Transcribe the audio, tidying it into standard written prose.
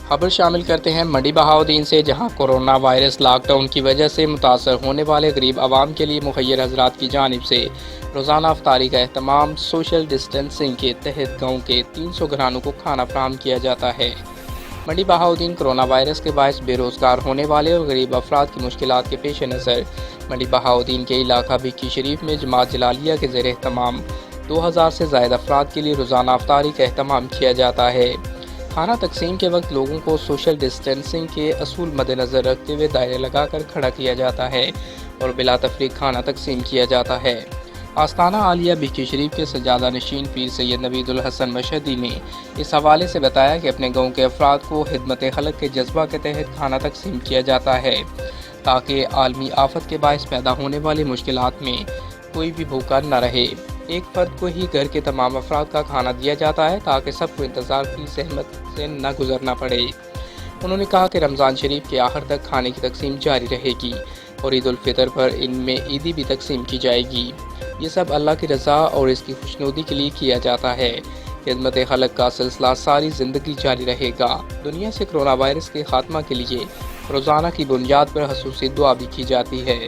खबर शामिल करते हैं मंडी बहाउद्दीन से, जहां कोरोना वायरस लॉकडाउन की वजह से मुतासर होने वाले गरीब आवाम के लिए मुखैर हजरात की जानिब से रोज़ाना अफ्तारी का एहतमाम सोशल डिस्टेंसिंग के तहत गाँव के 300 घरानों को खाना फराहम किया जाता है। मंडी बहाउद्दीन कोरोना वायरस के बायस बेरोज़गार होने वाले और गरीब अफराद की मुश्किलात के पेश नज़र मंडी बहाउद्दीन के इलाका भिक्की शरीफ में जमात जलालिया के ज़ेर एहतमाम 2000 से ज़ायद अफराद के लिए रोज़ाना अफ्तारी का एहतमाम किया जाता है। खाना तकसीम के वक्त लोगों को सोशल डिस्टेंसिंग के असूल मद्देनज़र रखते हुए दायरे लगाकर खड़ा किया जाता है और बिला तफरीक खाना तकसीम किया जाता है। आस्ताना आलिया भिक्की शरीफ के सजादा नशीन पीर सैयद नवीदुल हसन मशहदी ने इस हवाले से बताया कि अपने गाँव के अफराद को खिदमत खलक के जज्बा के तहत खाना तकसीम किया जाता है ताकि आलमी आफत के बायस पैदा होने वाली मुश्किलात में कोई भी भूखा न रहे। एक फर्द को ही घर के तमाम अफराद का खाना दिया जाता है ताकि सबको इंतज़ार की सहमत से न गुजरना पड़े। उन्होंने कहा कि रमज़ान शरीफ के आखिर तक खाने की तकसीम जारी रहेगी और ईद उल फितर पर इनमें ईदी भी तकसीम की जाएगी। ये सब अल्लाह की रज़ा और इसकी खुशनुदी के लिए किया जाता है। खिदमत खलक का सिलसिला सारी ज़िंदगी जारी रहेगा। दुनिया से कोरोना वायरस के खात्मा के लिए रोज़ाना की बुनियाद पर खसूसी दुआ भी की जाती है।